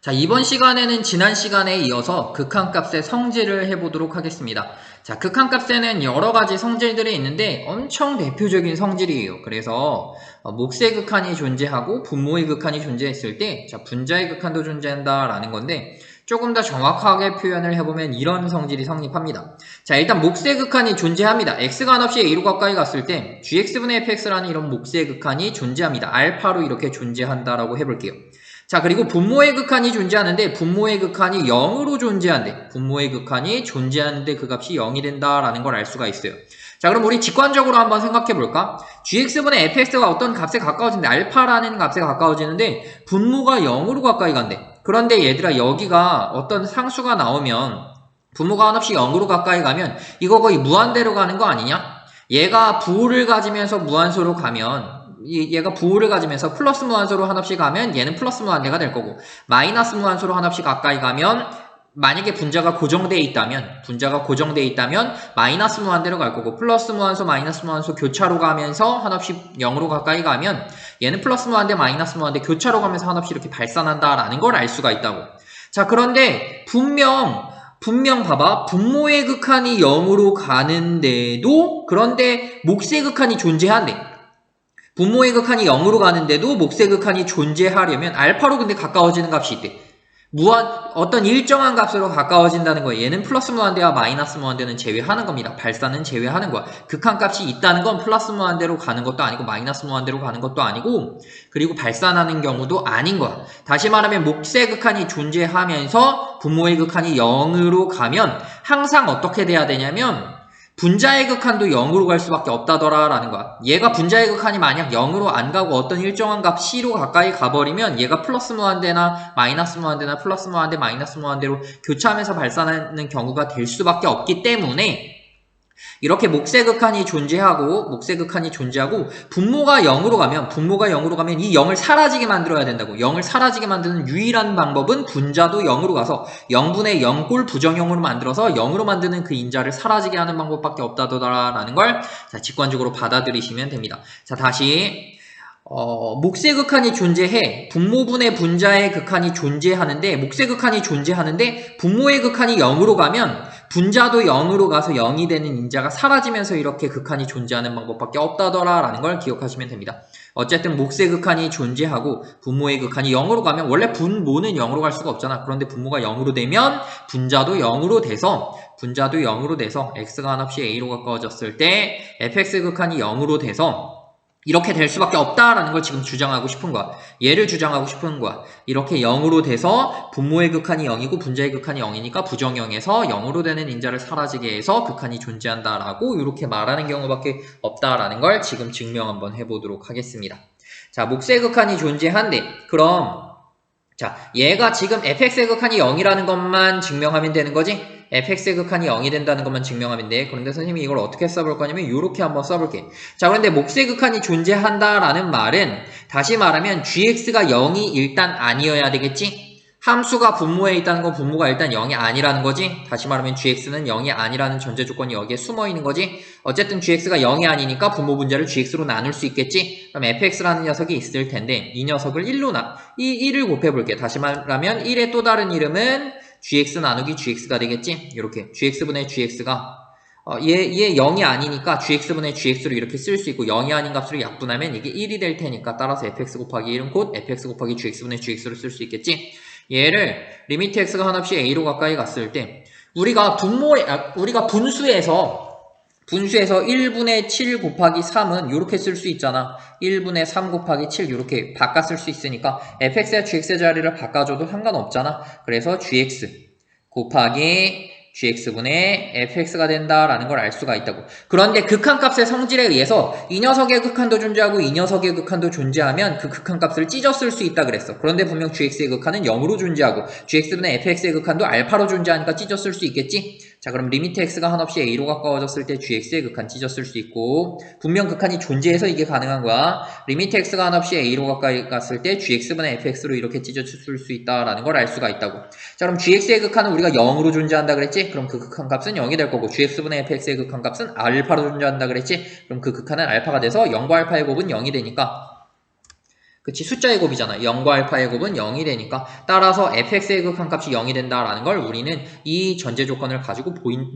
자, 이번 시간에는 지난 시간에 이어서 극한값의 성질을 해보도록 하겠습니다. 자, 극한값에는 여러 가지 성질들이 있는데 엄청 대표적인 성질이에요. 그래서 몫의 극한이 존재하고 분모의 극한이 존재했을 때 자, 분자의 극한도 존재한다라는 건데 조금 더 정확하게 표현을 해보면 이런 성질이 성립합니다. 자, 일단 몫의 극한이 존재합니다. x가 한없이 a로 가까이 갔을 때 gx분의 fx라는 이런 몫의 극한이 존재합니다. 알파로 이렇게 존재한다라고 해볼게요. 자, 그리고 분모의 극한이 존재하는데 분모의 극한이 0으로 존재한대. 분모의 극한이 존재하는데 그 값이 0이 된다라는 걸 알 수가 있어요. 자, 그럼 우리 직관적으로 한번 생각해 볼까? gx분의 fx가 어떤 값에 가까워지는데 알파라는 값에 가까워지는데 분모가 0으로 가까이 간대. 그런데 얘들아 여기가 어떤 상수가 나오면 분모가 한없이 0으로 가까이 가면 이거 거의 무한대로 가는 거 아니냐? 얘가 부호를 가지면서 무한소로 가면 얘가 부호를 가지면서 플러스 무한소로 한없이 가면 얘는 플러스 무한대가 될 거고 마이너스 무한소로 한없이 가까이 가면 만약에 분자가 고정되어 있다면 마이너스 무한대로 갈 거고 플러스 무한소 마이너스 무한소 교차로 가면서 한없이 0으로 가까이 가면 얘는 플러스 무한대 마이너스 무한대 교차로 가면서 한없이 이렇게 발산한다라는 걸 알 수가 있다고. 자, 그런데 분명 봐봐. 분모의 극한이 0으로 가는데도 그런데 몫의 극한이 존재한대. 분모의 극한이 0으로 가는데도 몫의 극한이 존재하려면 알파로 근데 가까워지는 값이 있대. 어떤 일정한 값으로 가까워진다는 거예요. 얘는 플러스 무한대와 마이너스 무한대는 제외하는 겁니다. 발산은 제외하는 거야. 극한값이 있다는 건 플러스 무한대로 가는 것도 아니고 마이너스 무한대로 가는 것도 아니고 그리고 발산하는 경우도 아닌 거야. 다시 말하면 몫의 극한이 존재하면서 분모의 극한이 0으로 가면 항상 어떻게 돼야 되냐면 분자의 극한도 0으로 갈 수밖에 없다더라 라는 거야. 얘가 분자의 극한이 만약 0으로 안 가고 어떤 일정한 값 C로 가까이 가버리면 얘가 플러스 무한대나 마이너스 무한대나 플러스 무한대 마이너스 무한대로 교차하면서 발산하는 경우가 될 수밖에 없기 때문에 이렇게 몫의 극한이 존재하고 분모가 0으로 가면 이 0을 사라지게 만들어야 된다고. 0을 사라지게 만드는 유일한 방법은 분자도 0으로 가서 0분의 0꼴 부정형으로 만들어서 0으로 만드는 그 인자를 사라지게 하는 방법밖에 없다더라라는 걸 자, 직관적으로 받아들이시면 됩니다. 자, 다시 몫의 극한이 존재해. 분모분의 분자의 극한이 존재하는데 몫의 극한이 존재하는데 분모의 극한이 0으로 가면 분자도 0으로 가서 0이 되는 인자가 사라지면서 이렇게 극한이 존재하는 방법밖에 없다더라라는 걸 기억하시면 됩니다. 어쨌든 몫의 극한이 존재하고 분모의 극한이 0으로 가면 원래 분모는 0으로 갈 수가 없잖아. 그런데 분모가 0으로 되면 분자도 0으로 돼서 x가 한없이 a로 가까워졌을 때 fx의 극한이 0으로 돼서 이렇게 될 수밖에 없다라는 걸 지금 주장하고 싶은 거야. 얘를 주장하고 싶은 거야. 이렇게 0으로 돼서 분모의 극한이 0이고 분자의 극한이 0이니까 부정형에서 0으로 되는 인자를 사라지게 해서 극한이 존재한다라고 이렇게 말하는 경우밖에 없다라는 걸 지금 증명 한번 해보도록 하겠습니다. 자, 몫의 극한이 존재한대. 그럼 자, 얘가 지금 fx의 극한이 0이라는 것만 증명하면 되는 거지? fx의 극한이 0이 된다는 것만 증명하면 돼. 그런데 선생님이 이걸 어떻게 써볼 거냐면 이렇게 한번 써볼게. 자, 그런데 몫의 극한이 존재한다라는 말은 다시 말하면 gx가 0이 일단 아니어야 되겠지? 함수가 분모에 있다는 건 분모가 일단 0이 아니라는 거지? 다시 말하면 gx는 0이 아니라는 전제 조건이 여기에 숨어 있는 거지? 어쨌든 gx가 0이 아니니까 분모 분자를 gx로 나눌 수 있겠지? 그럼 fx라는 녀석이 있을 텐데 이 녀석을 1로 이 1을 곱해볼게. 다시 말하면 1의 또 다른 이름은 gx 나누기 gx가 되겠지? 이렇게 gx분의 gx가 얘 0이 아니니까 gx분의 gx로 이렇게 쓸 수 있고 0이 아닌 값으로 약분하면 이게 1이 될 테니까 따라서 fx 곱하기 1은 곧 fx 곱하기 gx분의 gx로 쓸 수 있겠지? 얘를 리미트 x가 한없이 a로 가까이 갔을 때 우리가 분수에서 1분의 7 곱하기 3은 이렇게 쓸 수 있잖아. 1분의 3 곱하기 7 이렇게 바꿔 쓸 수 있으니까 fx와 gx의 자리를 바꿔줘도 상관없잖아. 그래서 gx 곱하기 gx분의 fx가 된다라는 걸 알 수가 있다고. 그런데 극한값의 성질에 의해서 이 녀석의 극한도 존재하고 이 녀석의 극한도 존재하면 그 극한값을 찢어 쓸 수 있다 그랬어. 그런데 분명 gx의 극한은 0으로 존재하고 gx분의 fx의 극한도 알파로 존재하니까 찢어 쓸 수 있겠지? 자, 그럼 리미트 x가 한없이 a로 가까워졌을 때 gx의 극한 찢었을 수 있고 분명 극한이 존재해서 이게 가능한 거야. 리미트 x가 한없이 a로 가까이 갔을 때 gx분의 fx로 이렇게 찢어줄 수 있다라는 걸 알 수가 있다고. 자, 그럼 gx의 극한은 우리가 0으로 존재한다 그랬지? 그럼 그 극한값은 0이 될 거고 gx분의 fx의 극한값은 알파로 존재한다 그랬지? 그럼 그 극한은 알파가 돼서 0과 알파의 곱은 0이 되니까 그치, 숫자의 곱이잖아. 0과 알파의 곱은 0이 되니까 따라서 fx의 극한값이 0이 된다라는 걸 우리는 이 전제 조건을 가지고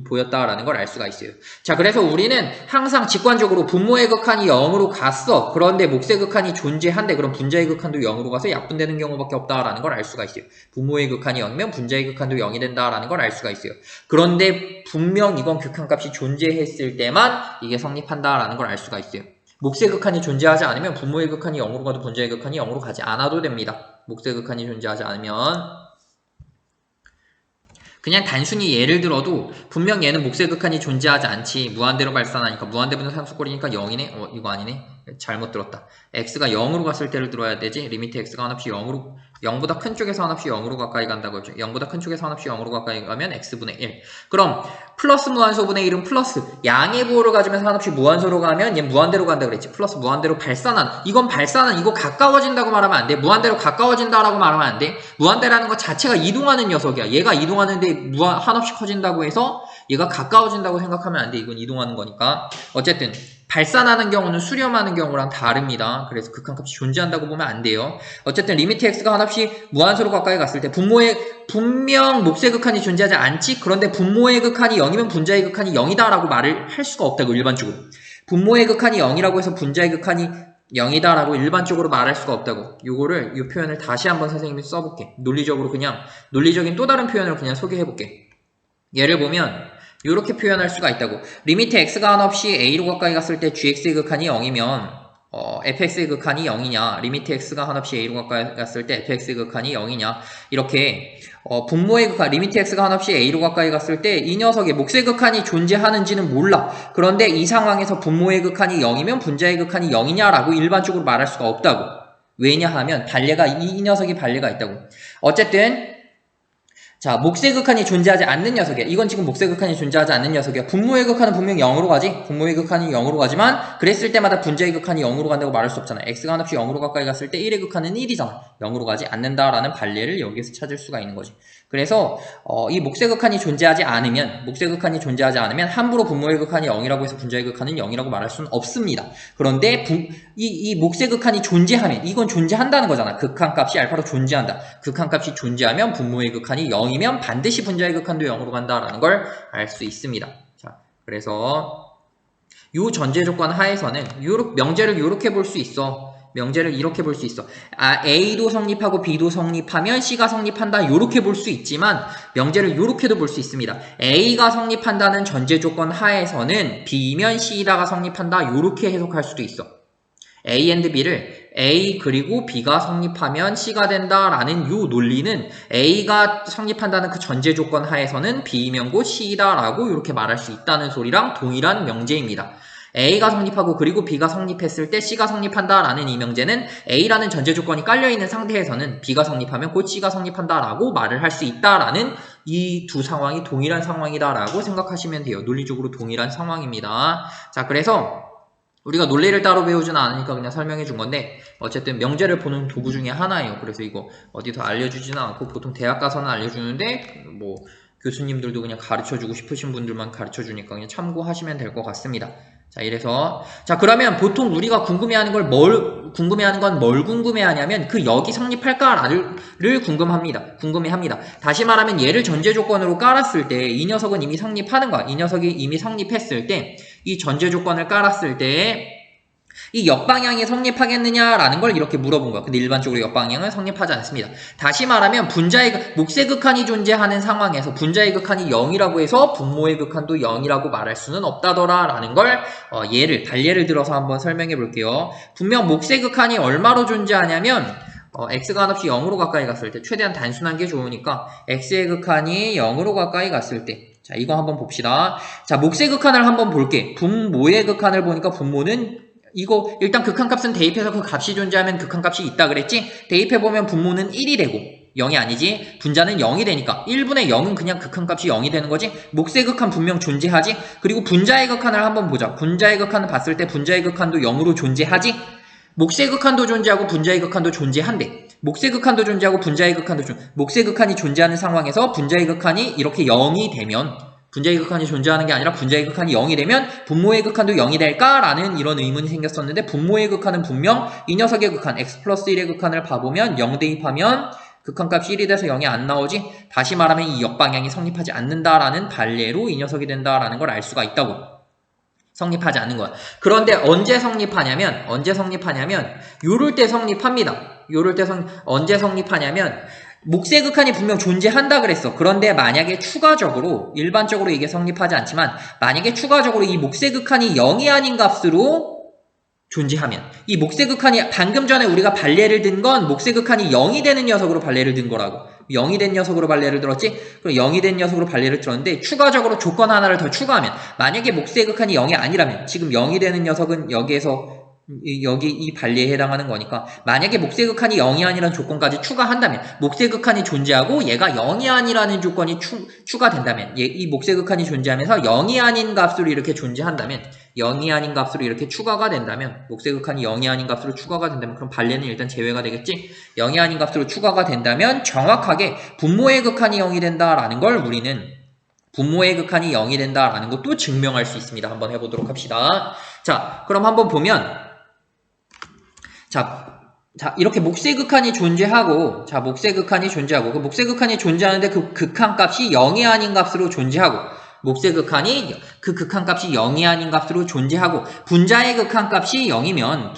보였다라는 걸 알 수가 있어요. 자, 그래서 우리는 항상 직관적으로 분모의 극한이 0으로 갔어. 그런데 몫의 극한이 존재한대. 그럼 분자의 극한도 0으로 가서 약분되는 경우밖에 없다라는 걸 알 수가 있어요. 분모의 극한이 0이면 분자의 극한도 0이 된다라는 걸 알 수가 있어요. 그런데 분명 이건 극한값이 존재했을 때만 이게 성립한다라는 걸 알 수가 있어요. 몫의 극한이 존재하지 않으면 분모의 극한이 0으로 가도 분자의 극한이 0으로 가지 않아도 됩니다. 몫의 극한이 존재하지 않으면 그냥 단순히 예를 들어도 분명 얘는 몫의 극한이 존재하지 않지 무한대로 발산하니까 무한대분의 상수꼴이니까 0이네? 이거 아니네? 잘못 들었다. x가 0으로 갔을 때를 들어야 되지. 리미트 x가 한없이 0으로 0보다 큰 쪽에서 한없이 0으로 가까이 간다고 했죠. 0보다 큰 쪽에서 한없이 0으로 가까이 가면 x분의 1. 그럼 플러스 무한소분의 1은 플러스 양의 부호를 가지면서 한없이 무한소로 가면 얘 무한대로 간다고 그랬지. 플러스 무한대로 발산한. 이건 발산한. 이거 가까워진다고 말하면 안 돼. 무한대로 가까워진다라고 말하면 안 돼. 무한대라는 것 자체가 이동하는 녀석이야. 얘가 이동하는데 한없이 커진다고 해서 얘가 가까워진다고 생각하면 안 돼. 이건 이동하는 거니까. 어쨌든 발산하는 경우는 수렴하는 경우랑 다릅니다. 그래서 극한값이 존재한다고 보면 안 돼요. 어쨌든 리미트 x가 한없이 무한소로 가까이 갔을 때 분명 몫의 극한이 존재하지 않지? 그런데 분모의 극한이 0이면 분자의 극한이 0이다 라고 말을 할 수가 없다고 일반적으로. 분모의 극한이 0이라고 해서 분자의 극한이 0이다 라고 일반적으로 말할 수가 없다고. 이 표현을 다시 한번 선생님이 써볼게. 논리적인 또 다른 표현을 그냥 소개해볼게. 예를 보면 이렇게 표현할 수가 있다고. 리미트 x가 한없이 a로 가까이 갔을 때 gx의 극한이 0이면 fx의 극한이 0이냐, 리미트 x가 한없이 a로 가까이 갔을 때 fx의 극한이 0이냐, 이렇게 분모의 극한, 리미트 x가 한없이 a로 가까이 갔을 때 이 녀석의 몫의 극한이 존재하는지는 몰라. 그런데 이 상황에서 분모의 극한이 0이면 분자의 극한이 0이냐라고 일반적으로 말할 수가 없다고. 왜냐하면 이 녀석이 반례가 있다고. 어쨌든 자, 몫의 극한이 존재하지 않는 녀석이야. 이건 지금 몫의 극한이 존재하지 않는 녀석이야. 분모의 극한은 분명히 0으로 가지. 분모의 극한이 0으로 가지만 그랬을 때마다 분자의 극한이 0으로 간다고 말할 수 없잖아. x가 한없이 0으로 가까이 갔을 때 1의 극한은 1이잖아. 0으로 가지 않는다라는 반례를 여기에서 찾을 수가 있는 거지. 그래서 이 몫의 극한이 존재하지 않으면 함부로 분모의 극한이 0이라고 해서 분자의 극한은 0이라고 말할 수는 없습니다. 그런데 이 몫의 극한이 존재하면 이건 존재한다는 거잖아. 극한값이 알파로 존재한다. 극한값이 존재하면 분모의 극한이 0이면 반드시 분자의 극한도 0으로 간다라는 걸 알 수 있습니다. 자, 그래서 이 전제 조건 하에서는 명제를 이렇게 볼 수 있어. 명제를 이렇게 볼 수 있어. A도 성립하고 B도 성립하면 C가 성립한다. 이렇게 볼 수 있지만 명제를 이렇게도 볼 수 있습니다. A가 성립한다는 전제 조건 하에서는 B면 C다가 성립한다. 이렇게 해석할 수도 있어. A and B를 A 그리고 B가 성립하면 C가 된다라는 이 논리는 A가 성립한다는 그 전제 조건 하에서는 B면 곧 C다라고 이렇게 말할 수 있다는 소리랑 동일한 명제입니다. A가 성립하고 그리고 B가 성립했을 때 C가 성립한다라는 이 명제는 A라는 전제 조건이 깔려있는 상태에서는 B가 성립하면 곧 C가 성립한다라고 말을 할 수 있다라는 이 두 상황이 동일한 상황이다라고 생각하시면 돼요. 논리적으로 동일한 상황입니다. 자, 그래서 우리가 논리를 따로 배우지는 않으니까 그냥 설명해 준 건데 어쨌든 명제를 보는 도구 중에 하나예요. 그래서 이거 어디서 알려주지는 않고 보통 대학 가서는 알려주는데 뭐 교수님들도 그냥 가르쳐주고 싶으신 분들만 가르쳐주니까 그냥 참고하시면 될 것 같습니다. 자, 자, 그러면 보통 우리가 궁금해하는 건 뭘 궁금해하냐면 그 역이 성립할까를 궁금해합니다. 다시 말하면 얘를 전제 조건으로 깔았을 때 이 녀석은 이미 성립하는 거야. 이 녀석이 이미 성립했을 때 이 전제 조건을 깔았을 때 이 역방향이 성립하겠느냐라는 걸 이렇게 물어본 거야. 근데 일반적으로 역방향은 성립하지 않습니다. 다시 말하면 몫의 극한이 존재하는 상황에서 분자의 극한이 0이라고 해서 분모의 극한도 0이라고 말할 수는 없다더라라는 걸 단례를 들어서 한번 설명해 볼게요. 분명 몫의 극한이 얼마로 존재하냐면 x가 한없이 0으로 가까이 갔을 때 최대한 단순한 게 좋으니까 x의 극한이 0으로 가까이 갔을 때 자, 이거 한번 봅시다. 자, 몫의 극한을 한번 볼게. 분모의 극한을 보니까 분모는 이거 일단 극한값은 대입해서 그 값이 존재하면 극한값이 있다 그랬지? 대입해보면 분모는 1이 되고 0이 아니지? 분자는 0이 되니까 1분의 0은 그냥 극한값이 0이 되는 거지? 몫의 극한 분명 존재하지? 그리고 분자의 극한을 한번 보자. 분자의 극한을 봤을 때 분자의 극한도 0으로 존재하지? 몫의 극한도 존재하고 분자의 극한도 존재한대. 몫의 극한도 존재하고 분자의 극한도 몫의 극한이 존재하는 상황에서 분자의 극한이 이렇게 0이 되면 분자의 극한이 존재하는 게 아니라 분자의 극한이 0이 되면 분모의 극한도 0이 될까라는 이런 의문이 생겼었는데 분모의 극한은 분명 이 녀석의 극한 x 플러스 1의 극한을 봐보면 0 대입하면 극한값이 1이 돼서 0이 안 나오지. 다시 말하면 이 역방향이 성립하지 않는다라는 반례로 이 녀석이 된다라는 걸 알 수가 있다고. 성립하지 않는 거야. 그런데 언제 성립하냐면 요럴 때 성립합니다. 언제 성립하냐면 목세 극한이 분명 존재한다 그랬어. 그런데 만약에 추가적으로 일반적으로 이게 성립하지 않지만 만약에 추가적으로 이 목세 극한이 0이 아닌 값으로 존재하면 이 목세 극한이 방금 전에 우리가 반례를 든 건 목세 극한이 0이 되는 녀석으로 반례를 든 거라고. 0이 된 녀석으로 반례를 들었지? 그럼 0이 된 녀석으로 반례를 들었는데 추가적으로 조건 하나를 더 추가하면 만약에 목세 극한이 0이 아니라면 지금 0이 되는 녀석은 여기에서 여기 이 반례에 해당하는 거니까 만약에 목세 극한이 0이 아니라는 조건까지 추가한다면 목세 극한이 존재하고 얘가 0이 아니라는 조건이 추가된다면 이 목세 극한이 존재하면서 0이 아닌 값으로 이렇게 존재한다면 0이 아닌 값으로 이렇게 추가가 된다면 목세 극한이 0이 아닌 값으로 추가가 된다면 그럼 반례는 일단 제외가 되겠지. 0이 아닌 값으로 추가가 된다면 정확하게 분모의 극한이 0이 된다라는 걸 우리는 분모의 극한이 0이 된다라는 것도 증명할 수 있습니다. 한번 해보도록 합시다. 자, 그럼 한번 보면 자, 이렇게 목세 극한이 존재하고, 그 목세 극한이 존재하는데 그 극한값이 0이 아닌 값으로 존재하고, 목세 극한이 그 극한값이 0이 아닌 값으로 존재하고, 분자의 극한값이 0이면,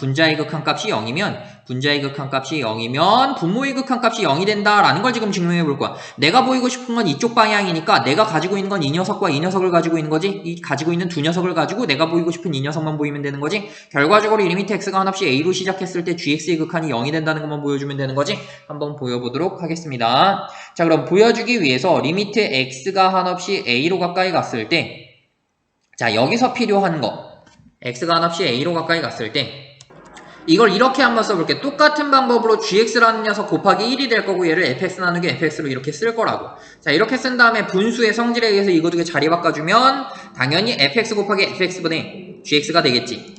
분모의 극한값이 0이 된다라는 걸 지금 증명해 볼 거야. 내가 보이고 싶은 건 이쪽 방향이니까 내가 가지고 있는 건 이 녀석과 이 녀석을 가지고 있는 거지. 이 가지고 있는 두 녀석을 가지고 내가 보이고 싶은 이 녀석만 보이면 되는 거지. 결과적으로 이 리미트 x가 한없이 a로 시작했을 때 gx의 극한이 0이 된다는 것만 보여주면 되는 거지. 한번 보여보도록 하겠습니다. 자, 그럼 보여주기 위해서 리미트 x가 한없이 a로 가까이 갔을 때 자, 여기서 필요한 거 x가 한없이 a로 가까이 갔을 때 이걸 이렇게 한번 써볼게. 똑같은 방법으로 gx라는 녀석 곱하기 1이 될 거고 얘를 fx 나누기 fx로 이렇게 쓸 거라고. 자, 이렇게 쓴 다음에 분수의 성질에 의해서 이거 두 개 자리 바꿔주면 당연히 fx 곱하기 fx분의 gx가 되겠지.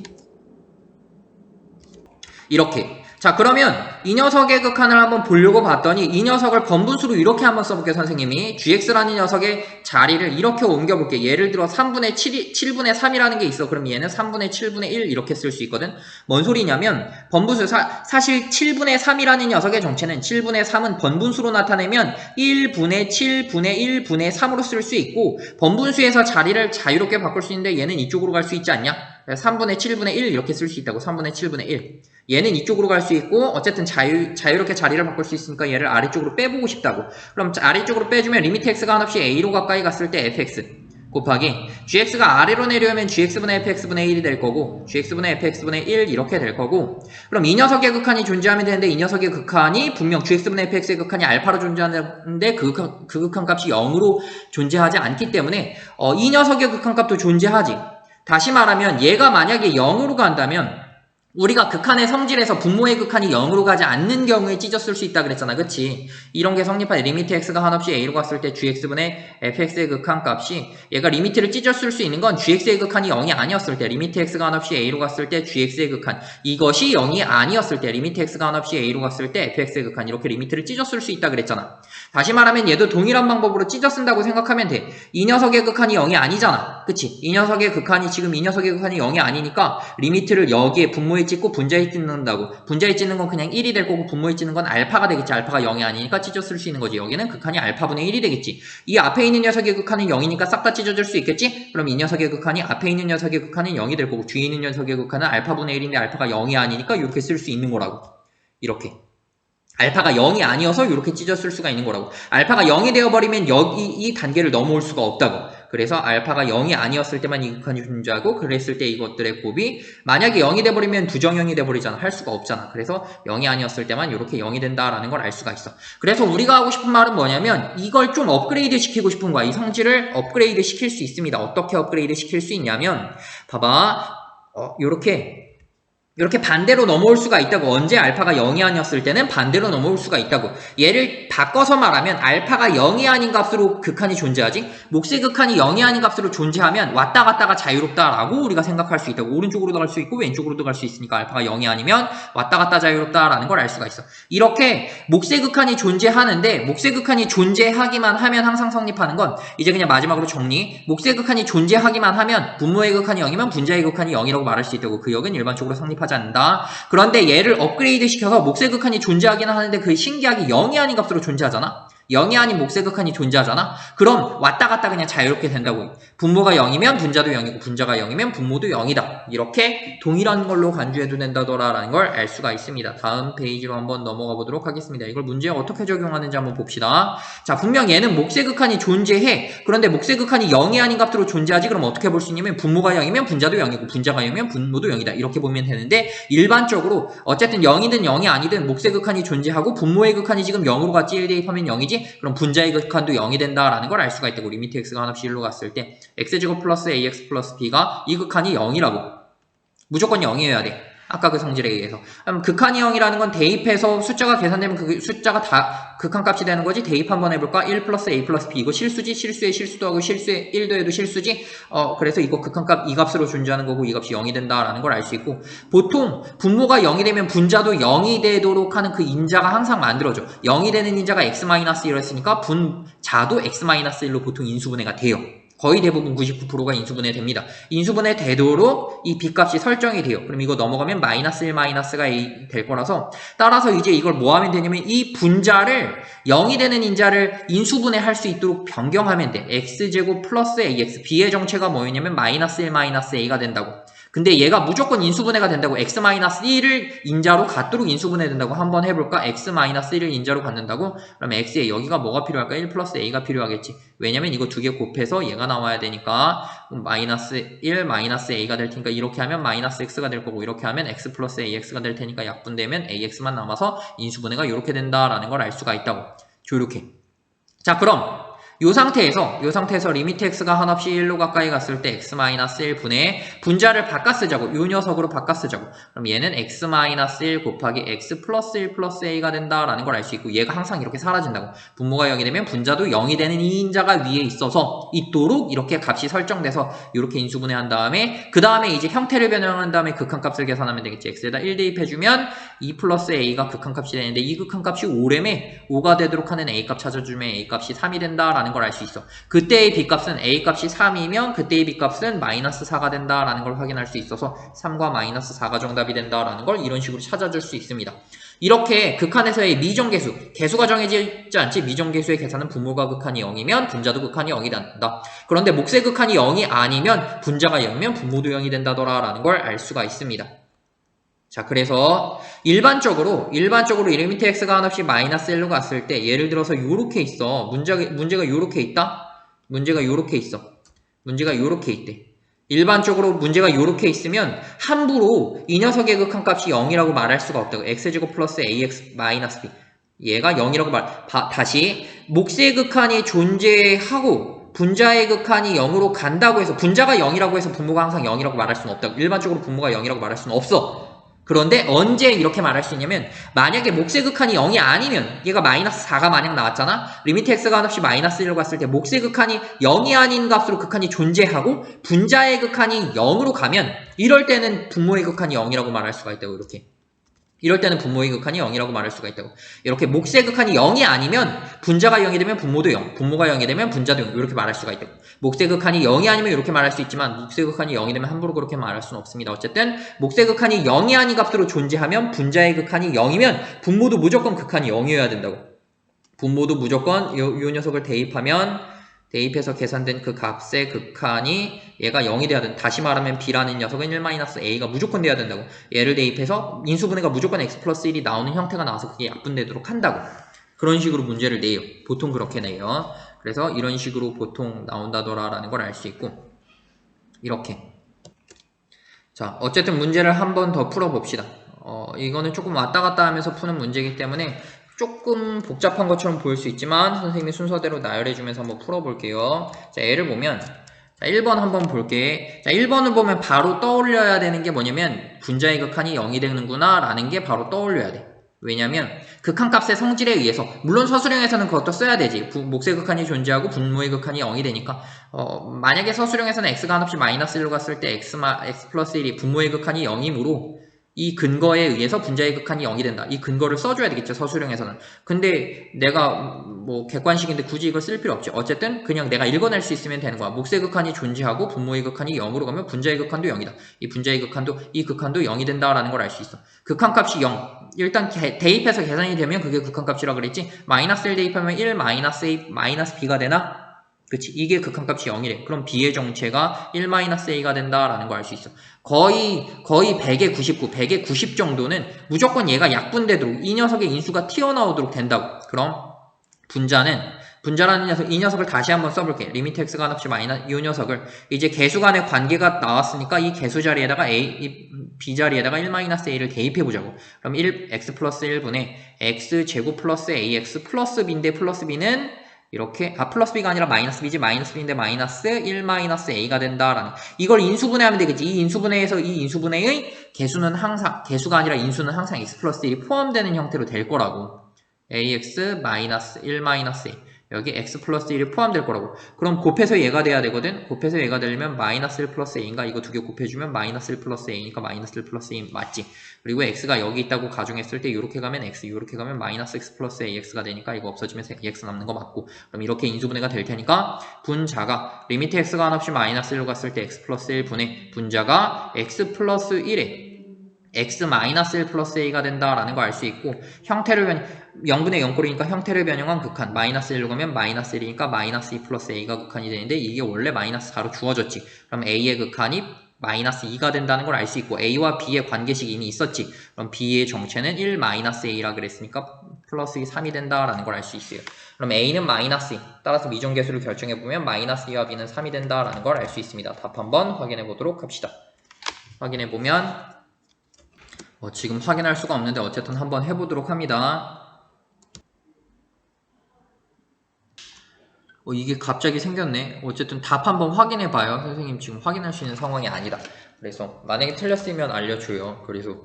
이렇게. 자, 그러면 이 녀석의 극한을 한번 보려고 봤더니 이 녀석을 번분수로 이렇게 한번 써볼게요. 선생님이 gx라는 녀석의 자리를 이렇게 옮겨볼게. 예를 들어 7분의 3이라는 게 있어. 그럼 얘는 3분의 7분의 1 이렇게 쓸 수 있거든. 뭔 소리냐면 번분수 사실 7분의 3이라는 녀석의 정체는 7분의 3은 번분수로 나타내면 1분의 7분의 1분의 3으로 쓸 수 있고 번분수에서 자리를 자유롭게 바꿀 수 있는데 얘는 이쪽으로 갈 수 있지 않냐? 3분의 7분의 1 이렇게 쓸 수 있다고. 3분의 7분의 1 얘는 이쪽으로 갈 수 있고 어쨌든 자유롭게 자리를 바꿀 수 있으니까 얘를 아래쪽으로 빼보고 싶다고. 그럼 아래쪽으로 빼주면 리미트 x가 한없이 a로 가까이 갔을 때 fx 곱하기 gx가 아래로 내려오면 gx분의 fx분의 1이 될 거고 gx분의 fx분의 1 이렇게 될 거고 그럼 이 녀석의 극한이 존재하면 되는데 이 녀석의 극한이 분명 gx분의 fx의 극한이 알파로 존재하는데 그 극한값이 0으로 존재하지 않기 때문에 이 녀석의 극한값도 존재하지. 다시 말하면 얘가 만약에 0으로 간다면 우리가 극한의 성질에서 분모의 극한이 0으로 가지 않는 경우에 찢었을 수 있다 그랬잖아. 그치? 이런 게 성립한 리미트 x가 한없이 a로 갔을 때 gx분의 fx의 극한값이 얘가 리미트를 찢었을 수 있는 건 gx의 극한이 0이 아니었을 때 리미트 x가 한없이 a로 갔을 때 gx의 극한 이것이 0이 아니었을 때 리미트 x가 한없이 a로 갔을 때 fx의 극한 이렇게 리미트를 찢었을 수 있다 그랬잖아. 다시 말하면 얘도 동일한 방법으로 찢어쓴다고 생각하면 돼. 이 녀석의 극한이 0이 아니잖아. 그치? 이 녀석의 극한이 0이 아니니까 리미트를 여기에 분모에 찍고 분자에 찍는다고. 분자에 찍는 건 그냥 1이 될 거고 분모에 찍는 건 알파가 되겠지. 알파가 0이 아니니까 찢어쓸 수 있는 거지. 여기는 극한이 알파분의 1이 되겠지. 이 앞에 있는 녀석의 극한은 0이니까 싹 다 찢어질 수 있겠지? 그럼 이 녀석의 극한이 앞에 있는 녀석의 극한은 0이 될 거고 뒤에 있는 녀석의 극한은 알파분의 1인데 알파가 0이 아니니까 이렇게 쓸 수 있는 거라고. 이렇게. 알파가 0이 아니어서 이렇게 찢어쓸 수가 있는 거라고. 알파가 0이 되어버리면 여기 이 단계를 넘어올 수가 없다고. 그래서 알파가 0이 아니었을 때만 이 극한이 존재하고 그랬을 때 이것들의 곱이 만약에 0이 돼버리면 부정형이 돼버리잖아. 할 수가 없잖아. 그래서 0이 아니었을 때만 이렇게 0이 된다라는 걸 알 수가 있어. 그래서 우리가 하고 싶은 말은 뭐냐면 이걸 좀 업그레이드 시키고 싶은 거야. 이 성질을 업그레이드 시킬 수 있습니다. 어떻게 업그레이드 시킬 수 있냐면 봐봐. 이렇게 반대로 넘어올 수가 있다고. 언제 알파가 0이 아니었을 때는 반대로 넘어올 수가 있다고. 얘를 바꿔서 말하면 알파가 0이 아닌 값으로 극한이 존재하지, 몫의 극한이 0이 아닌 값으로 존재하면 왔다 갔다가 자유롭다라고 우리가 생각할 수 있다고. 오른쪽으로도 갈 수 있고 왼쪽으로도 갈 수 있으니까 알파가 0이 아니면 왔다 갔다 자유롭다라는 걸 알 수가 있어. 이렇게 몫의 극한이 존재하는데, 몫의 극한이 존재하기만 하면 항상 성립하는 건, 이제 그냥 마지막으로 정리. 몫의 극한이 존재하기만 하면 분모의 극한이 0이면 분자의 극한이 0이라고 말할 수 있다고. 그 역은 일반적으로 성립하지 않는다. 그런데 얘를 업그레이드 시켜서 몫의 극한이 존재하기는 하는데 그 신기하게 0이 아닌 값으로 존재하잖아. 0이 아닌 몫의 극한이 존재하잖아. 그럼 왔다 갔다 그냥 자유롭게 된다고. 분모가 0이면 분자도 0이고 분자가 0이면 분모도 0이다. 이렇게 동일한 걸로 간주해도 된다더라라는 걸 알 수가 있습니다. 다음 페이지로 한번 넘어가 보도록 하겠습니다. 이걸 문제에 어떻게 적용하는지 한번 봅시다. 자, 분명 얘는 몫의 극한이 존재해. 그런데 몫의 극한이 0이 아닌 값으로 존재하지. 그럼 어떻게 볼 수 있냐면 분모가 0이면 분자도 0이고 분자가 0이면 분모도 0이다. 이렇게 보면 되는데, 일반적으로 어쨌든 0이든 0이 아니든 몫의 극한이 존재하고 분모의 극한이 지금 0으로 같이 1 대입하면 0이지. 그럼 분자의 극한도 0이 된다라는 걸 알 수가 있다고. 리미트 x가 한없이 1로 갔을 때 x제곱 플러스 ax 플러스 b가 이 극한이 0이라고. 무조건 0이어야 돼. 아까 그 성질에 의해서. 그럼 극한이 0이라는 건 대입해서 숫자가 계산되면 그 숫자가 다 극한값이 되는 거지. 대입 한번 해볼까? 1 플러스 a 플러스 b. 이거 실수지? 실수에 실수도 하고 실수에 1도 해도 실수지? 그래서 이거 극한값 이 값으로 존재하는 거고 이 값이 0이 된다라는 걸 알 수 있고, 보통 분모가 0이 되면 분자도 0이 되도록 하는 그 인자가 항상 만들어져. 0이 되는 인자가 x-1이었으니까 분자도 x-1로 보통 인수분해가 돼요. 거의 대부분 99%가 인수분해 됩니다. 인수분해 되도록 이 b값이 설정이 돼요. 그럼 이거 넘어가면 마이너스 1 마이너스가 a 될 거라서, 따라서 이제 이걸 뭐 하면 되냐면 이 분자를 0이 되는 인자를 인수분해 할 수 있도록 변경하면 돼. x제곱 플러스 ax. b의 정체가 뭐였냐면 마이너스 1 마이너스 a가 된다고. 근데 얘가 무조건 인수분해가 된다고. x-1을 인자로 갖도록 인수분해 된다고. 한번 해볼까? x-1을 인자로 갖는다고? 그러면 x에 여기가 뭐가 필요할까? 1 플러스 a가 필요하겠지. 왜냐면 이거 두 개 곱해서 얘가 나와야 되니까 마이너스 1 마이너스 a가 될 테니까 이렇게 하면 마이너스 x가 될 거고, 이렇게 하면 x 플러스 ax가 될 테니까 약분되면 ax만 남아서 인수분해가 이렇게 된다라는 걸 알 수가 있다고. 요렇게. 자, 그럼 요 상태에서 리미트 x가 한없이 1로 가까이 갔을 때 x-1분의 분자를 바꿔 쓰자고. 요 녀석으로 바꿔 쓰자고. 그럼 얘는 x-1 곱하기 x 플러스 1 플러스 a가 된다라는 걸 알 수 있고, 얘가 항상 이렇게 사라진다고. 분모가 0이 되면 분자도 0이 되는 이 인자가 위에 있어서 있도록 이렇게 값이 설정돼서 이렇게 인수분해한 다음에, 그 다음에 이제 형태를 변형한 다음에 극한값을 계산하면 되겠지. x에다 1 대입해주면 2 플러스 a가 극한값이 되는데, 이 극한값이 5래매 5가 되도록 하는 a값 찾아주면 a값이 3이 된다라는 걸 알 수 있어. 그때의 b값은 a값이 3이면 그때의 b값은 마이너스 4가 된다라는 걸 확인할 수 있어서 3과 마이너스 4가 정답이 된다라는 걸 이런 식으로 찾아줄 수 있습니다. 이렇게 극한에서의 미정계수, 계수가 정해지지 않지. 미정계수의 계산은 분모가 극한이 0이면 분자도 극한이 0이 된다. 그런데 몫의 극한이 0이 아니면 분자가 0이면 분모도 0이 된다더라라는 걸 알 수가 있습니다. 자, 그래서 일반적으로 리미트 x가 한없이 마이너스 1로 갔을 때, 예를 들어서 요렇게 있어. 문제가 요렇게 있다? 문제가 요렇게 있어. 문제가 요렇게 있대. 일반적으로 문제가 요렇게 있으면 함부로 이 녀석의 극한값이 0이라고 말할 수가 없다고. x제곱 플러스 ax 마이너스 b. 얘가 0이라고 다시 몫의 극한이 존재하고 분자의 극한이 0으로 간다고 해서, 분자가 0이라고 해서 분모가 항상 0이라고 말할 수는 없다고. 일반적으로 분모가 0이라고 말할 수는 없어. 그런데 언제 이렇게 말할 수 있냐면, 만약에 몫의 극한이 0이 아니면, 얘가 마이너스 4가 만약 나왔잖아? 리미트 x가 한없이 마이너스 1로 갔을 때 몫의 극한이 0이 아닌 값으로 극한이 존재하고 분자의 극한이 0으로 가면, 이럴 때는 분모의 극한이 0이라고 말할 수가 있다고. 이렇게. 이럴 때는 분모의 극한이 0이라고 말할 수가 있다고. 이렇게 몫의 극한이 0이 아니면 분자가 0이 되면 분모도 0, 분모가 0이 되면 분자도 0, 이렇게 말할 수가 있다고. 몫의 극한이 0이 아니면 이렇게 말할 수 있지만 몫의 극한이 0이 되면 함부로 그렇게 말할 수는 없습니다. 어쨌든 몫의 극한이 0이 아닌 값으로 존재하면 분자의 극한이 0이면 분모도 무조건 극한이 0이어야 된다고. 분모도 무조건 요 녀석을 대입해서 계산된 그 값의 극한이 얘가 0이 돼야 된다. 다시 말하면 b라는 녀석은 1-a가 무조건 돼야 된다고. 얘를 대입해서 인수분해가 무조건 x 플러스 1이 나오는 형태가 나와서 그게 약분되도록 한다고. 그런 식으로 문제를 내요. 보통 그렇게 내요. 그래서 이런 식으로 보통 나온다더라라는 걸 알 수 있고, 이렇게. 자, 어쨌든 문제를 한 번 더 풀어봅시다. 이거는 조금 왔다 갔다 하면서 푸는 문제이기 때문에 조금 복잡한 것처럼 보일 수 있지만 선생님이 순서대로 나열해주면서 한번 풀어볼게요. 자, 예를 보면, 자, 1번 한번 볼게. 자, 1번을 보면 바로 떠올려야 되는 게 뭐냐면 분자의 극한이 0이 되는구나 라는 게 바로 떠올려야 돼. 왜냐면 극한값의 성질에 의해서 물론 서술형에서는 그것도 써야 되지. 목세 극한이 존재하고 분모의 극한이 0이 되니까 만약에 서술형에서는 x가 한없이 마이너스 1로 갔을 때 x 플러스 1이 분모의 극한이 0이므로 이 근거에 의해서 분자의 극한이 0이 된다. 이 근거를 써줘야 되겠죠, 서술형에서는. 근데 내가 뭐 객관식인데 굳이 이걸 쓸 필요 없지. 어쨌든 그냥 내가 읽어낼 수 있으면 되는 거야. 목세 극한이 존재하고 분모의 극한이 0으로 가면 분자의 극한도 0이다. 이 분자의 극한도 이 극한도 0이 된다라는 걸 알 수 있어. 극한값이 0. 일단 대입해서 계산이 되면 그게 극한값이라 그랬지. 마이너스 1 대입하면 1 마이너스 A 마이너스 B가 되나? 그치. 이게 극한값이 0이래. 그럼 B의 정체가 1 마이너스 A가 된다라는 걸 알 수 있어. 거의 100에 99, 100에 90 정도는 무조건 얘가 약분되도록 이 녀석의 인수가 튀어나오도록 된다고. 그럼 분자라는 녀석, 이 녀석을 다시 한번 써볼게. 리미트 x가 한없이 마이너스 이 녀석을 이제 개수 간의 관계가 나왔으니까 이 개수 자리에다가 이 b 자리에다가 1-a를 대입해보자고. 그럼 x 플러스 1분의 x 제곱 플러스 ax 플러스 b인데 플러스 b는 이렇게 플러스 b가 아니라 마이너스 b지 마이너스 b인데 마이너스 1-a가 된다라는 이걸 인수분해하면 되겠지. 이 인수분해에서 이 인수분해의 개수는 항상 개수가 아니라 인수는 항상 x 플러스 1이 포함되는 형태로 될 거라고. ax 마이너스 1-a 여기 x 플러스 1이 포함될 거라고. 그럼 곱해서 얘가 돼야 되거든. 곱해서 얘가 되려면 마이너스 1 플러스 a인가 이거 두 개 곱해주면 마이너스 1 플러스 a니까 마이너스 1 플러스 a 맞지. 그리고 x가 여기 있다고 가정했을 때 이렇게 가면 x, 이렇게 가면 마이너스 x 플러스 ax가 되니까 이거 없어지면 x 남는 거 맞고. 그럼 이렇게 인수분해가 될 테니까 분자가 리미트 x가 한없이 마이너스 1로 갔을 때 x 플러스 1 분의 분자가 x 플러스 1에 x 마이너스 1 플러스 a가 된다라는 거 알 수 있고 형태를 0분의 0꼴이니까 형태를 변형한 극한 마이너스 1로 가면 마이너스 1이니까 마이너스 2 플러스 a가 극한이 되는데 이게 원래 마이너스 4로 주어졌지. 그럼 a의 극한이 마이너스 2가 된다는 걸 알 수 있고 a와 b의 관계식이 이미 있었지. 그럼 b의 정체는 1 마이너스 a라 그랬으니까 플러스 2 3이 된다라는 걸 알 수 있어요. 그럼 a는 마이너스 2 따라서 미정계수를 결정해보면 마이너스 2와 b는 3이 된다라는 걸 알 수 있습니다. 답 한번 확인해 보도록 합시다. 확인해보면 지금 확인할 수가 없는데 어쨌든 한번 해보도록 합니다. 이게 갑자기 생겼네. 어쨌든 답 한번 확인해봐요. 선생님 지금 확인할 수 있는 상황이 아니다. 그래서 만약에 틀렸으면 알려줘요. 그래서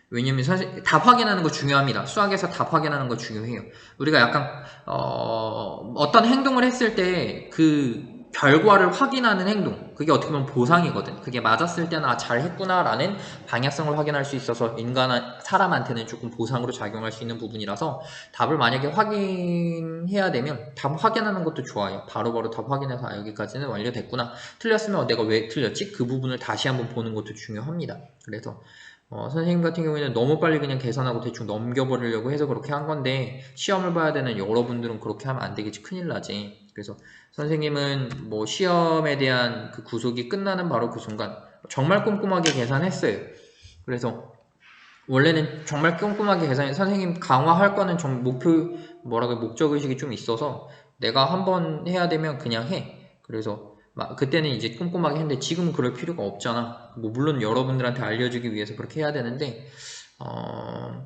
왜냐면 사실 답 확인하는 거 중요합니다. 수학에서 답 확인하는 거 중요해요. 우리가 약간 어떤 행동을 했을 때 그 결과를 확인하는 행동, 그게 어떻게 보면 보상이거든. 그게 맞았을 때나 잘했구나 라는 방향성을 확인할 수 있어서 사람한테는 조금 보상으로 작용할 수 있는 부분이라서 답을 만약에 확인해야 되면 답 확인하는 것도 좋아요. 바로바로 답 확인해서 여기까지는 완료됐구나. 틀렸으면 내가 왜 틀렸지? 그 부분을 다시 한번 보는 것도 중요합니다. 그래서 선생님 같은 경우에는 너무 빨리 그냥 계산하고 대충 넘겨버리려고 해서 그렇게 한 건데 시험을 봐야 되는 여러분들은 그렇게 하면 안 되겠지. 큰일 나지. 그래서 선생님은 뭐 시험에 대한 그 구속이 끝나는 바로 그 순간 정말 꼼꼼하게 계산했어요. 그래서 원래는 정말 꼼꼼하게 계산해 선생님 강화할 거는 좀 목적의식이 좀 있어서 내가 한번 해야 되면 그냥 해. 그래서 그때는 이제 꼼꼼하게 했는데 지금은 그럴 필요가 없잖아. 뭐 물론 여러분들한테 알려주기 위해서 그렇게 해야 되는데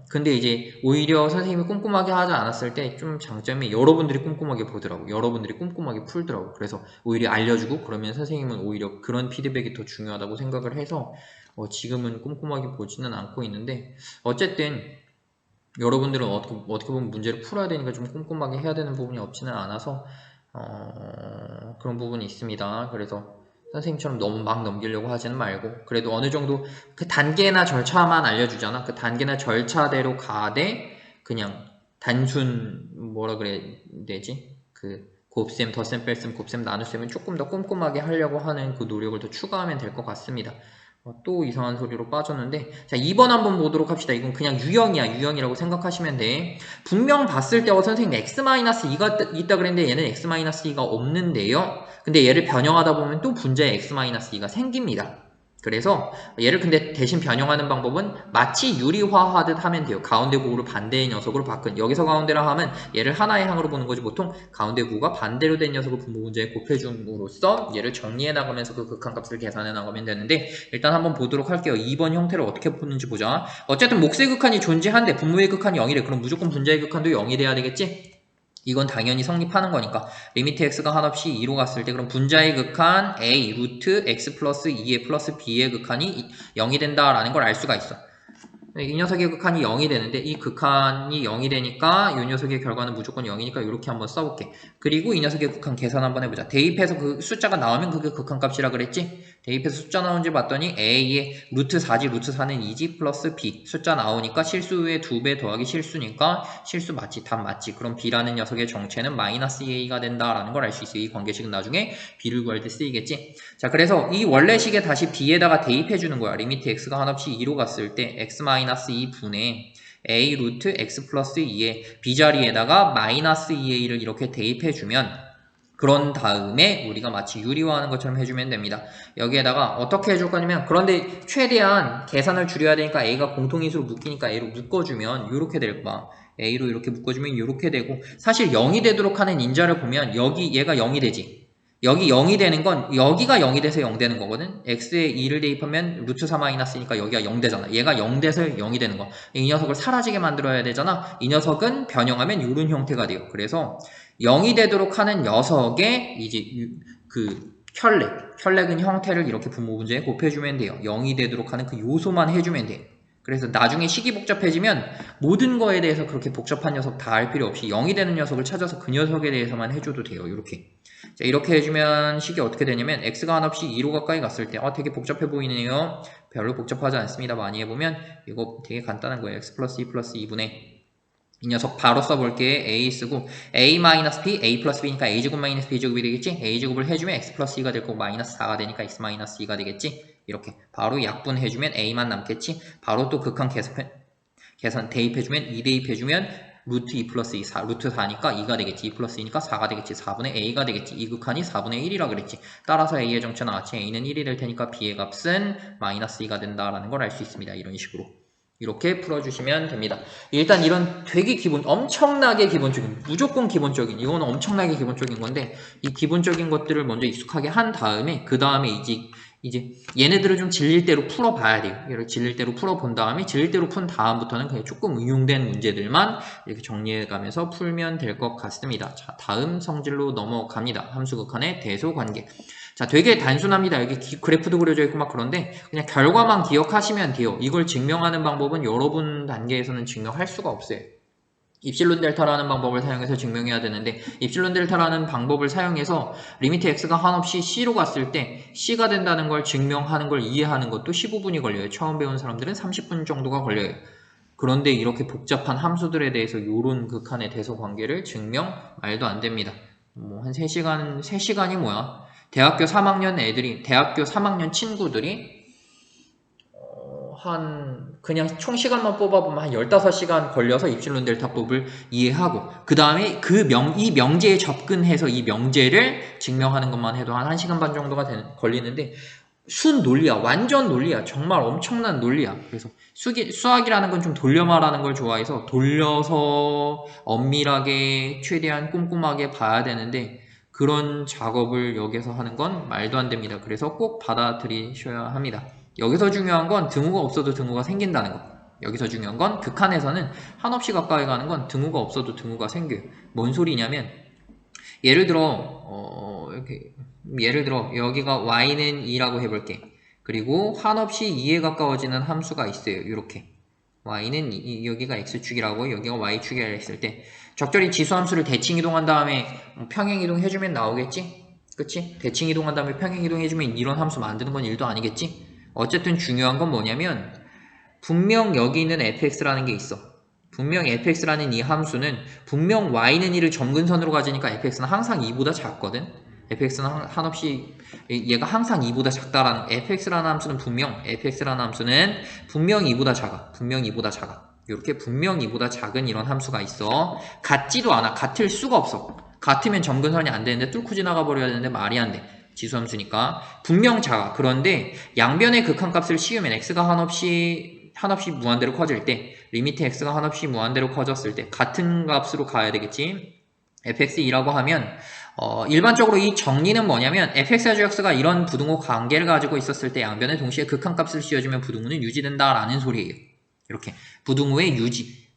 근데 이제 오히려 선생님이 꼼꼼하게 하지 않았을 때 좀 장점이 여러분들이 꼼꼼하게 보더라고. 여러분들이 꼼꼼하게 풀더라고. 그래서 오히려 알려주고 그러면 선생님은 오히려 그런 피드백이 더 중요하다고 생각을 해서 지금은 꼼꼼하게 보지는 않고 있는데 어쨌든 여러분들은 어떻게 보면 문제를 풀어야 되니까 좀 꼼꼼하게 해야 되는 부분이 없지는 않아서 그런 부분이 있습니다. 그래서 선생님처럼 너무 막 넘기려고 하지는 말고 그래도 어느 정도 그 단계나 절차만 알려주잖아. 그 단계나 절차대로 가되 그냥 단순 뭐라 그래야 되지? 그 곱셈, 덧셈, 뺄셈, 곱셈, 나눗셈은 조금 더 꼼꼼하게 하려고 하는 그 노력을 더 추가하면 될 것 같습니다. 또 이상한 소리로 빠졌는데 자 2번 한번 보도록 합시다. 이건 그냥 유형이야. 유형이라고 생각하시면 돼. 분명 봤을 때 선생님 x-2가 있다 그랬는데 얘는 x-2가 없는데요. 근데 얘를 변형하다 보면 또 분자에 x-2가 생깁니다. 그래서 얘를 근데 대신 변형하는 방법은 마치 유리화하듯 하면 돼요. 가운데 부호를 반대의 녀석으로 바꾼. 여기서 가운데라 하면 얘를 하나의 항으로 보는 거지 보통 가운데 부호가 반대로 된 녀석을 분모 문제에 곱해줌으로써 얘를 정리해 나가면서 그 극한값을 계산해 나가면 되는데 일단 한번 보도록 할게요. 2번 형태를 어떻게 푸는지 보자. 어쨌든 몫의 극한이 존재한데 분모의 극한이 0이래. 그럼 무조건 분자의 극한도 0이 돼야 되겠지? 이건 당연히 성립하는 거니까 리미트 x가 한없이 2로 갔을 때 그럼 분자의 극한 a 루트 x 플러스 2의 플러스 b의 극한이 0이 된다라는 걸 알 수가 있어. 이 녀석의 극한이 0이 되는데 이 극한이 0이 되니까 이 녀석의 결과는 무조건 0이니까 이렇게 한번 써볼게. 그리고 이 녀석의 극한 계산 한번 해보자. 대입해서 그 숫자가 나오면 그게 극한값이라 그랬지? 대입해서 숫자 나온지 봤더니 A의 루트 4지 루트 4는 2지 플러스 B 숫자 나오니까 실수의 2배 더하기 실수니까 실수 맞지 답 맞지. 그럼 B라는 녀석의 정체는 마이너스 A가 된다라는 걸 알 수 있어요. 이 관계식은 나중에 B를 구할 때 쓰이겠지. 자, 그래서 이 원래식에 다시 B에다가 대입해주는 거야. 리미트 X가 한없이 2로 갔을 때 X-2분의 A 루트 X 플러스 2의 B 자리에다가 마이너스 2A를 이렇게 대입해주면 그런 다음에 우리가 마치 유리화하는 것처럼 해주면 됩니다. 여기에다가 어떻게 해줄 거냐면 그런데 최대한 계산을 줄여야 되니까 A가 공통인수로 묶이니까 A로 묶어주면 이렇게 될 거야. A로 이렇게 묶어주면 이렇게 되고 사실 0이 되도록 하는 인자를 보면 여기 얘가 0이 되지. 여기 0이 되는 건 여기가 0이 돼서 0 되는 거거든. x에 2를 대입하면 루트 4 마이너스니까 여기가 0 되잖아. 얘가 0 돼서 0이 되는 거. 이 녀석을 사라지게 만들어야 되잖아. 이 녀석은 변형하면 이런 형태가 돼요. 그래서 0이 되도록 하는 녀석의 이제 그 혈렉은 형태를 이렇게 분모 문제에 곱해주면 돼요. 0이 되도록 하는 그 요소만 해주면 돼. 그래서 나중에 식이 복잡해지면 모든 거에 대해서 그렇게 복잡한 녀석 다 알 필요 없이 0이 되는 녀석을 찾아서 그 녀석에 대해서만 해줘도 돼요. 이렇게. 자, 이렇게 해주면 식이 어떻게 되냐면 x가 한없이 2로 가까이 갔을 때 되게 복잡해 보이네요. 별로 복잡하지 않습니다. 많이 해보면 이거 되게 간단한 거예요. x 플러스 2 플러스 2분의 이 녀석 바로 써볼게. a 쓰고 a 마이너스 b, a 플러스 b니까 a제곱 마이너스 b제곱이 되겠지? a제곱을 해주면 x 플러스 2가 될 거고 마이너스 4가 되니까 x 마이너스 2가 되겠지? 이렇게 바로 약분해주면 a만 남겠지? 바로 또 극한 계산 대입해주면 2 대입해주면 루트 2 플러스 2, 루트 4니까 2가 되겠지. 2 플러스 2니까 4가 되겠지. 4분의 a가 되겠지. 이 극한이 4분의 1이라 그랬지. 따라서 a의 정체 나왔지. a는 1이 될 테니까 b의 값은 마이너스 2가 된다라는 걸 알 수 있습니다. 이런 식으로. 이렇게 풀어주시면 됩니다. 일단 이런 되게 엄청나게 기본적인, 무조건 기본적인, 이거는 엄청나게 기본적인 건데, 이 기본적인 것들을 먼저 익숙하게 한 다음에, 그 다음에 이제 얘네들을 좀 질릴 대로 풀어봐야 돼요. 얘를 질릴 대로 풀어본 다음에 질릴 대로 푼 다음부터는 그냥 조금 응용된 문제들만 이렇게 정리해가면서 풀면 될 것 같습니다. 자, 다음 성질로 넘어갑니다. 함수극한의 대소관계. 자, 되게 단순합니다. 여기 그래프도 그려져 있고 막 그런데 그냥 결과만 기억하시면 돼요. 이걸 증명하는 방법은 여러분 단계에서는 증명할 수가 없어요. 입실론 델타라는 방법을 사용해서 증명해야 되는데 입실론 델타라는 방법을 사용해서 리미트 x가 한없이 c로 갔을 때 c가 된다는 걸 증명하는 걸 이해하는 것도 15분이 걸려요. 처음 배운 사람들은 30분 정도가 걸려요. 그런데 이렇게 복잡한 함수들에 대해서 이런 극한의 대소관계를 증명 말도 안 됩니다. 뭐 한 3시간이 뭐야? 대학교 3학년 친구들이 그냥 총 시간만 뽑아보면 한 15시간 걸려서 입실론 델타법을 이해하고, 그 다음에 이 명제에 접근해서 이 명제를 증명하는 것만 해도 한 1시간 반 정도가 걸리는데, 순 논리야. 완전 논리야. 정말 엄청난 논리야. 그래서 수학이라는 건 좀 돌려 말하는 걸 좋아해서 돌려서 엄밀하게 최대한 꼼꼼하게 봐야 되는데, 그런 작업을 여기서 하는 건 말도 안 됩니다. 그래서 꼭 받아들이셔야 합니다. 여기서 중요한 건 등호가 없어도 등호가 생긴다는 거. 여기서 중요한 건 극한에서는 한없이 가까이 가는 건 등호가 없어도 등호가 생겨요. 뭔 소리냐면 예를 들어 여기가 y는 2라고 해볼게. 그리고 한없이 2에 가까워지는 함수가 있어요. 이렇게 y는 여기가 x축이라고 여기가 y축이라 했을 때 적절히 지수함수를 대칭 이동한 다음에 평행 이동 해주면 나오겠지? 그치? 대칭 이동한 다음에 평행 이동 해주면 이런 함수 만드는 건 일도 아니겠지? 어쨌든 중요한 건 뭐냐면 분명 여기 있는 fx라는 게 있어. 분명 fx라는 이 함수는 분명 y는 1을 점근선으로 가지니까 fx는 항상 2보다 작거든. fx는 한없이 얘가 항상 2보다 작다라는 fx라는 함수는 분명 2보다 작아. 분명 2보다 작아. 이렇게 분명 2보다 작은 이런 함수가 있어. 같지도 않아. 같을 수가 없어. 같으면 점근선이 안 되는데 뚫고 지나가 버려야 되는데 말이 안 돼. 지수함수니까 분명 작아. 그런데 양변의 극한값을 씌우면 x가 한없이 무한대로 커질 때 리미트 x가 한없이 무한대로 커졌을 때 같은 값으로 가야 되겠지. fx2라고 하면 일반적으로 이 정리는 뭐냐면 fx와 gx가 이런 부등호 관계를 가지고 있었을 때 양변에 동시에 극한값을 씌워주면 부등호는 유지된다라는 소리예요. 이렇게 부등호의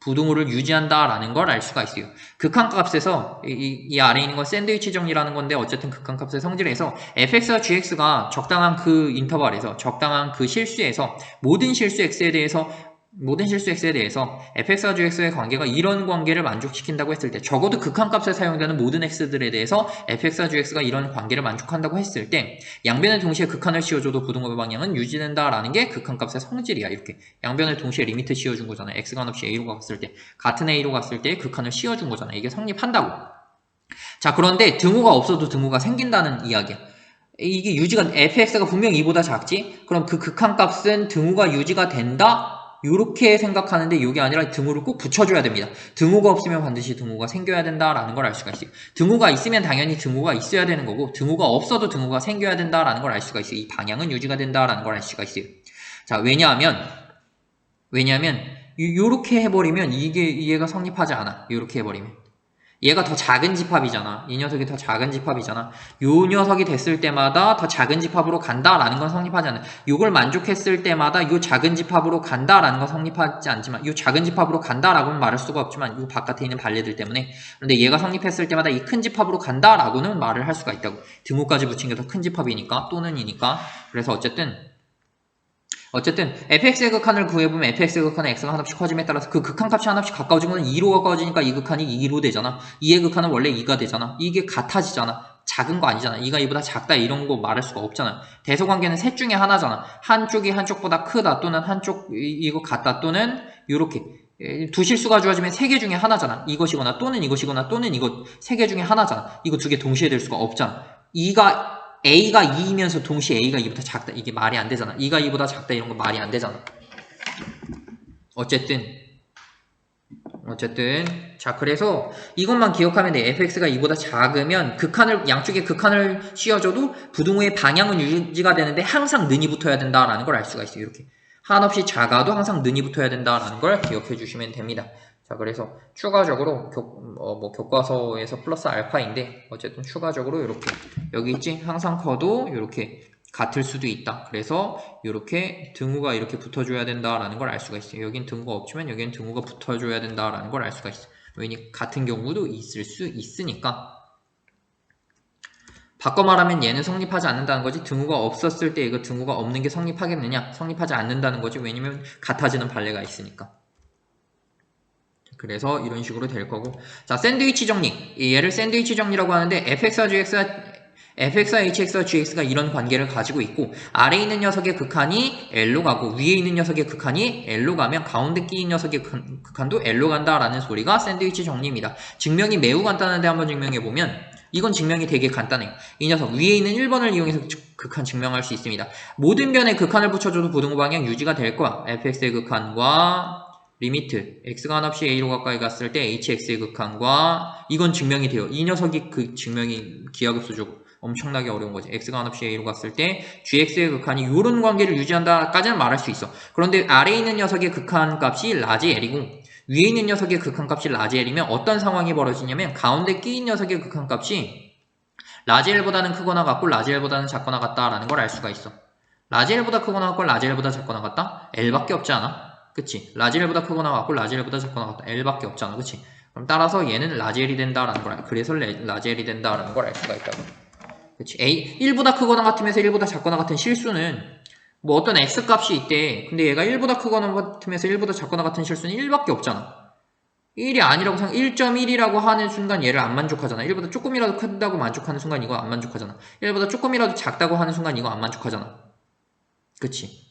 부등호를 유지한다라는 걸 알 수가 있어요. 극한값에서 이 아래에 있는 건 샌드위치 정리라는 건데 어쨌든 극한값의 성질에서 fx와 gx가 적당한 그 인터벌에서 적당한 그 실수에서 모든 실수 x에 대해서 모든 실수 x에 대해서 fx와 gx의 관계가 이런 관계를 만족시킨다고 했을 때, 적어도 극한값에 사용되는 모든 x들에 대해서 fx와 gx가 이런 관계를 만족한다고 했을 때 양변에 동시에 극한을 씌워줘도 부등호의 방향은 유지된다라는 게 극한값의 성질이야. 이렇게 양변에 동시에 리미트 씌워준 거잖아. x가 한없이 a로 갔을 때, 같은 a로 갔을 때 극한을 씌워준 거잖아. 이게 성립한다고. 자, 그런데 등호가 없어도 등호가 생긴다는 이야기야. 이게 유지가, fx가 분명 2보다 작지? 그럼 그 극한값은 등호가 유지가 된다? 요렇게 생각하는데 이게 아니라 등호를 꼭 붙여줘야 됩니다. 등호가 없으면 반드시 등호가 생겨야 된다라는 걸 알 수가 있어요. 등호가 있으면 당연히 등호가 있어야 되는 거고, 등호가 없어도 등호가 생겨야 된다라는 걸 알 수가 있어요. 이 방향은 유지가 된다라는 걸 알 수가 있어요. 자, 왜냐하면 요렇게 해버리면 얘가 성립하지 않아. 요렇게 해버리면. 얘가 더 작은 집합이잖아. 이 녀석이 더 작은 집합이잖아. 요 녀석이 됐을 때마다 더 작은 집합으로 간다라는 건 성립하지 않아. 요걸 만족했을 때마다 요 작은 집합으로 간다라는 건 성립하지 않지만, 요 작은 집합으로 간다라고는 말할 수가 없지만, 요 바깥에 있는 발레들 때문에. 그런데 얘가 성립했을 때마다 이 큰 집합으로 간다라고는 말을 할 수가 있다고. 등호까지 붙인 게 더 큰 집합이니까, 또는이니까. 그래서 어쨌든 fx의 극한을 구해보면 fx의 극한은 x가 한없이 커짐에 따라서 그 극한값이 한없이 가까워진 건 2로 가까워지니까 이 극한이 2로 되잖아. 2의 극한은 원래 2가 되잖아. 이게 같아지잖아. 작은 거 아니잖아. 2가 2보다 작다 이런 거 말할 수가 없잖아. 대소관계는 셋 중에 하나잖아. 한쪽이 한쪽보다 크다, 또는 한쪽 이거 같다, 또는 요렇게 두 실수가 주어지면 세 개 중에 하나잖아. 이것이거나 또는 이것이거나 또는 이것, 세 개 중에 하나잖아. 이거 두 개 동시에 될 수가 없잖아. A가 2이면서 동시에 A가 2보다 작다. 이게 말이 안 되잖아. 2가 2보다 작다 이런 거 말이 안 되잖아. 어쨌든 자, 그래서 이것만 기억하면 돼. fx가 2보다 작으면 양쪽에 극한을 씌워줘도 부등호의 방향은 유지가 되는데 항상 는이 붙어야 된다라는 걸 알 수가 있어요. 이렇게 한없이 작아도 항상 는이 붙어야 된다라는 걸 기억해 주시면 됩니다. 자, 그래서 추가적으로 교과서에서 플러스 알파인데, 어쨌든 추가적으로 이렇게 여기 있지? 항상 커도 이렇게 같을 수도 있다. 그래서 이렇게 등호가 이렇게 붙어줘야 된다라는 걸 알 수가 있어요. 여긴 등호가 없지만 여기는 등호가 붙어줘야 된다라는 걸 알 수가 있어요. 왜냐면 같은 경우도 있을 수 있으니까. 바꿔 말하면 얘는 성립하지 않는다는 거지, 등호가 없었을 때 이거 등호가 없는 게 성립하겠느냐? 성립하지 않는다는 거지. 왜냐면 같아지는 발레가 있으니까. 그래서 이런 식으로 될 거고. 자, 샌드위치 정리. 얘를 샌드위치 정리라고 하는데 fx와 hx와 gx가 이런 관계를 가지고 있고, 아래에 있는 녀석의 극한이 L로 가고 위에 있는 녀석의 극한이 L로 가면 가운데 끼인 녀석의 극한도 L로 간다라는 소리가 샌드위치 정리입니다. 증명이 매우 간단한데 한번 증명해보면, 이건 증명이 되게 간단해요. 이 녀석 위에 있는 1번을 이용해서 극한 증명할 수 있습니다. 모든 변에 극한을 붙여줘도 부등호 방향 유지가 될 거야. fx의 극한과 리미트 x가 한없이 a로 가까이 갔을 때 hx의 극한과, 이건 증명이 돼요. 이 녀석이 그 증명이 기하급수적으로 엄청나게 어려운 거지. x가 한없이 a로 갔을 때 gx의 극한이 이런 관계를 유지한다까지는 말할 수 있어. 그런데 아래에 있는 녀석의 극한 값이 라지 l이고 위에 있는 녀석의 극한 값이 라지 l이면 어떤 상황이 벌어지냐면, 가운데 끼인 녀석의 극한 값이 라지 l보다는 크거나 같고 라지 l보다는 작거나 같다라는 걸 알 수가 있어. 라지 l보다 크거나 같고 라지 l보다 작거나 같다? l밖에 없지 않아? 그치? 라지 l보다 크거나 같고 라지 l보다 작거나 같다. L밖에 없잖아. 그치? 그럼 따라서 얘는 라지 L이 된다라는 걸 그래서 라지 L이 된다라는 걸 알 수가 있다고. 그치? 1보다 크거나 같으면서 1보다 작거나 같은 실수는 뭐 어떤 x 값이 있대. 근데 얘가 1보다 크거나 같으면서 1보다 작거나 같은 실수는 1밖에 없잖아. 1이 아니라고 1.1이라고 하는 순간 얘를 안 만족하잖아. 1보다 조금이라도 크다고 만족하는 순간 이거 안 만족하잖아. 1보다 조금이라도 작다고 하는 순간 이거 안 만족하잖아. 그치?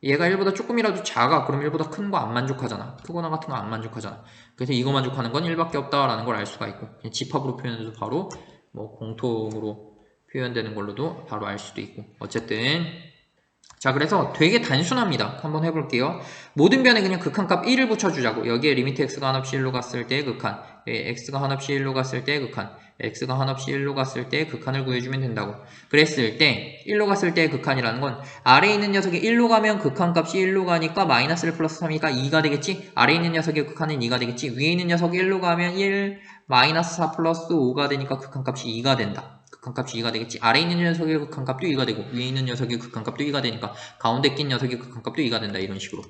얘가 1보다 조금이라도 작아. 그럼 1보다 큰 거 안 만족하잖아. 크거나 같은 거 안 만족하잖아. 그래서 이거 만족하는 건 1밖에 없다라는 걸 알 수가 있고, 집합으로 표현해도 바로 뭐 공통으로 표현되는 걸로도 바로 알 수도 있고. 어쨌든 자, 그래서 되게 단순합니다. 한번 해볼게요. 모든 변에 그냥 극한값 1을 붙여주자고. 여기에 리미트 x가 한없이 1로 갔을 때 극한, x가 한없이 1로 갔을 때 극한, x가 한없이 1로 갔을 때 극한을 구해주면 된다고. 그랬을 때 1로 갔을 때 극한이라는 건 아래에 있는 녀석이 1로 가면 극한값이 1로 가니까 마이너스 1 플러스 3이니까 2가 되겠지. 아래에 있는 녀석의 극한은 2가 되겠지. 위에 있는 녀석이 1로 가면 1 마이너스 4 플러스 5가 되니까 극한값이 2가 된다. 극한값이 2가 되겠지. 아래에 있는 녀석의 극한값도 2가 되고 위에 있는 녀석의 극한값도 2가 되니까 가운데 낀 녀석의 극한값도 2가 된다. 이런 식으로.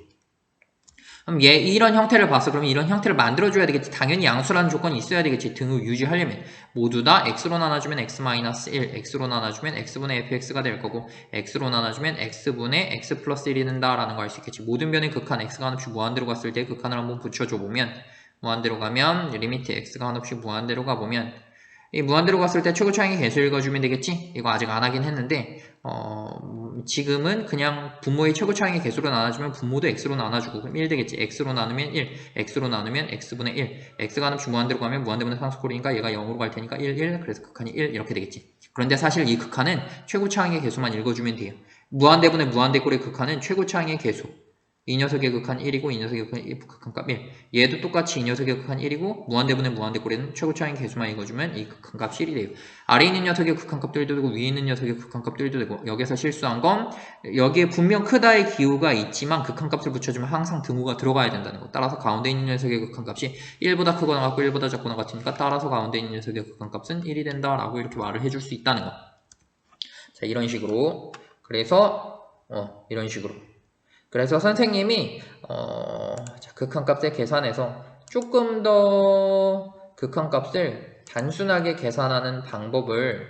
그럼 얘 이런 형태를 봤어. 그러면 이런 형태를 만들어줘야 되겠지. 당연히 양수라는 조건이 있어야 되겠지. 등을 유지하려면. 모두 다 x로 나눠주면 x-1, x로 나눠주면 x분의 fx가 될 거고 x로 나눠주면 x분의 x 플러스 1이 된다라는 걸 알 수 있겠지. 모든 변의 극한 x가 한없이 무한대로 갔을 때 극한을 한번 붙여줘 보면 무한대로 가면 리미트 x가 한없이 무한대로 가보면 이 무한대로 갔을 때 최고 차항의 개수 읽어주면 되겠지? 이거 아직 안 하긴 했는데 지금은 그냥 분모의 최고 차항의 개수로 나눠주면 분모도 x로 나눠주고 그럼 1 되겠지. x로 나누면 1, x로 나누면 x분의 1 x가 한없이 무한대로 가면 무한대분의 상수꼴이니까 얘가 0으로 갈 테니까 1, 1 그래서 극한이 1 이렇게 되겠지. 그런데 사실 이 극한은 최고 차항의 개수만 읽어주면 돼요. 무한대분의 무한대꼴의 극한은 최고 차항의 개수 이 녀석의 극한 1이고 이 녀석의 극한값 1 얘도 똑같이 이 녀석의 극한 1이고 무한대분의 무한대꼴에는 최고 차항의 개수만 읽어주면 이 극한값 1이 돼요. 아래에 있는 녀석의 극한값도 1도 되고 위에 있는 녀석의 극한값도 1도 되고 여기서 실수한 건 여기에 분명 크다의 기호가 있지만 극한값을 붙여주면 항상 등호가 들어가야 된다는 거. 따라서 가운데 있는 녀석의 극한값이 1보다 크거나 같고 1보다 작거나 같으니까 따라서 가운데 있는 녀석의 극한값은 1이 된다라고 이렇게 말을 해줄 수 있다는 거. 자, 이런 식으로 그래서 이런 식으로 그래서 선생님이 극한값을 계산해서 조금 더 극한값을 단순하게 계산하는 방법을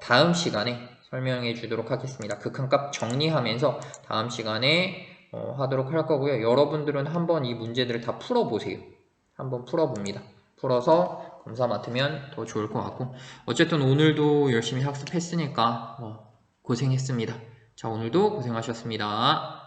다음 시간에 설명해 주도록 하겠습니다. 극한값 정리하면서 다음 시간에 하도록 할 거고요. 여러분들은 한번 이 문제들을 다 풀어보세요. 한번 풀어봅니다. 풀어서 검사 맡으면 더 좋을 것 같고 어쨌든 오늘도 열심히 학습했으니까 고생했습니다. 자, 오늘도 고생하셨습니다.